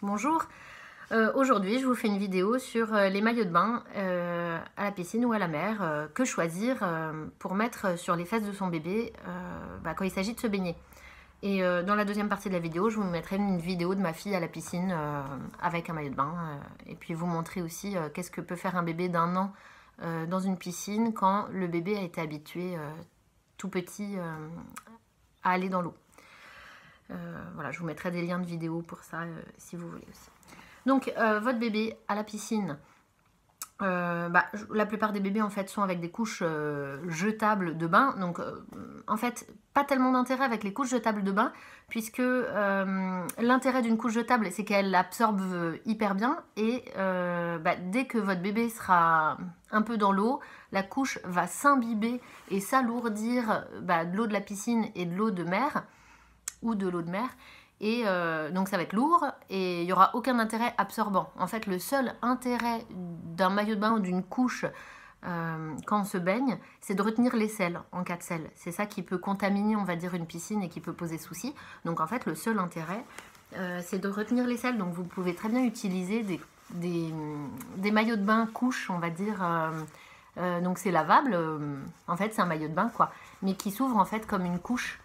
Bonjour, aujourd'hui je vous fais une vidéo sur les maillots de bain à la piscine ou à la mer, que choisir pour mettre sur les fesses de son bébé quand il s'agit de se baigner. Et dans la deuxième partie de la vidéo, je vous mettrai une vidéo de ma fille à la piscine avec un maillot de bain et puis vous montrer aussi qu'est-ce que peut faire un bébé d'1 an dans une piscine quand le bébé a été habitué tout petit à aller dans l'eau. Voilà, je vous mettrai des liens de vidéo pour ça si vous voulez aussi. Donc votre bébé à la piscine, la plupart des bébés en fait sont avec des couches jetables de bain. Donc en fait pas tellement d'intérêt avec les couches jetables de bain, puisque l'intérêt d'une couche jetable c'est qu'elle absorbe hyper bien et dès que votre bébé sera un peu dans l'eau, la couche va s'imbiber et s'alourdir de l'eau de la piscine et de l'eau de mer ou de l'eau de mer, et donc ça va être lourd et il n'y aura aucun intérêt absorbant. En fait, le seul intérêt d'un maillot de bain ou d'une couche quand on se baigne, c'est de retenir les sels en cas de sel. C'est ça qui peut contaminer, on va dire, une piscine et qui peut poser souci. Donc en fait, le seul intérêt, c'est de retenir les sels. Donc vous pouvez très bien utiliser des maillots de bain couches, on va dire. Donc c'est lavable, en fait c'est un maillot de bain quoi, mais qui s'ouvre en fait comme une couche.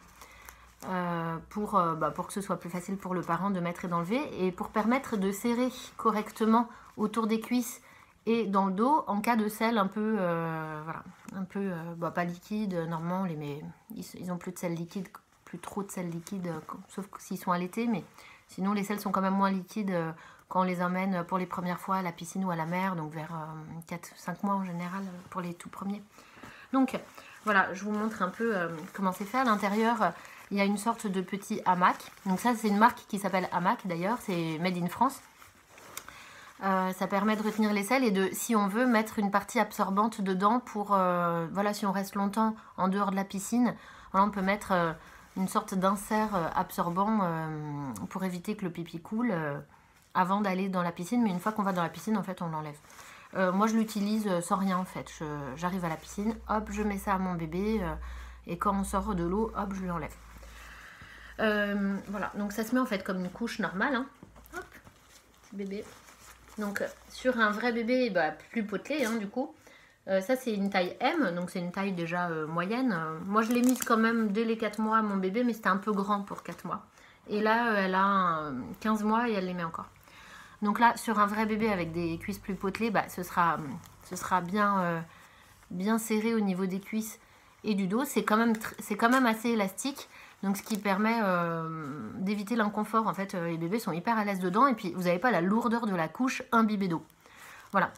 Pour que ce soit plus facile pour le parent de mettre et d'enlever, et pour permettre de serrer correctement autour des cuisses et dans le dos en cas de sel un peu, pas liquide. Normalement ils n'ont plus de sel liquide, plus trop de sel liquide, sauf s'ils sont allaités, mais sinon les sels sont quand même moins liquides quand on les emmène pour les premières fois à la piscine ou à la mer, donc vers 4-5 mois en général pour les tout premiers. Donc voilà, je vous montre un peu comment c'est fait. À l'intérieur, il y a une sorte de petit hamac. Donc ça, c'est une marque qui s'appelle Hamac d'ailleurs, c'est Made in France. Ça permet de retenir les sels et de, si on veut, mettre une partie absorbante dedans pour, si on reste longtemps en dehors de la piscine, voilà, on peut mettre une sorte d'insert absorbant pour éviter que le pipi coule avant d'aller dans la piscine. Mais une fois qu'on va dans la piscine, en fait, on l'enlève. Moi, je l'utilise sans rien, en fait. J'arrive à la piscine, hop, je mets ça à mon bébé et quand on sort de l'eau, hop, je lui enlève. Voilà, donc ça se met en fait comme une couche normale, hein. Hop, petit bébé. Donc sur un vrai bébé, plus potelé, hein, du coup. Ça c'est une taille M, donc c'est une taille déjà moyenne. Moi je l'ai mise quand même dès les 4 mois à mon bébé, mais c'était un peu grand pour 4 mois. Et là elle a 15 mois et elle les met encore. Donc là sur un vrai bébé avec des cuisses plus potelées, ce sera bien serré au niveau des cuisses et du dos. C'est quand même assez élastique. Donc ce qui permet d'éviter l'inconfort. En fait, les bébés sont hyper à l'aise dedans. Et puis, vous n'avez pas la lourdeur de la couche imbibée d'eau. Voilà.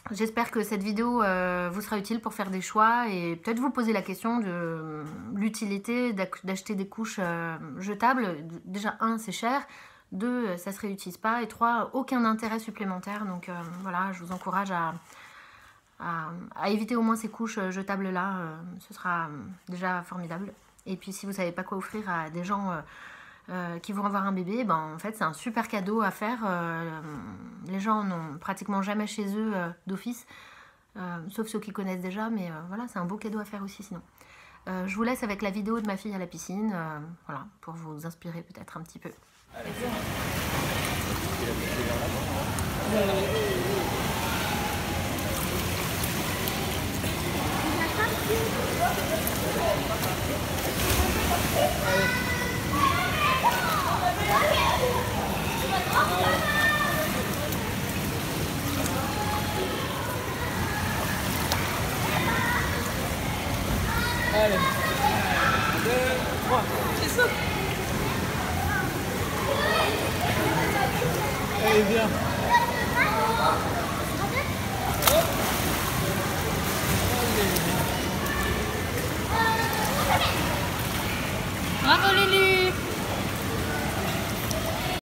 J'espère que cette vidéo vous sera utile pour faire des choix. Et peut-être vous poser la question de l'utilité d'acheter des couches jetables. Déjà, 1, c'est cher. 2, ça ne se réutilise pas. Et 3, aucun intérêt supplémentaire. Donc voilà, je vous encourage à éviter au moins ces couches jetables là, ce sera déjà formidable. Et puis si vous savez pas quoi offrir à des gens qui vont avoir un bébé, en fait c'est un super cadeau à faire. Les gens n'ont pratiquement jamais chez eux d'office, sauf ceux qui connaissent déjà, mais voilà, c'est un beau cadeau à faire aussi sinon. Je vous laisse avec la vidéo de ma fille à la piscine, voilà, pour vous inspirer peut-être un petit peu. Allez, 2, 3, c'est ça. Allez, viens.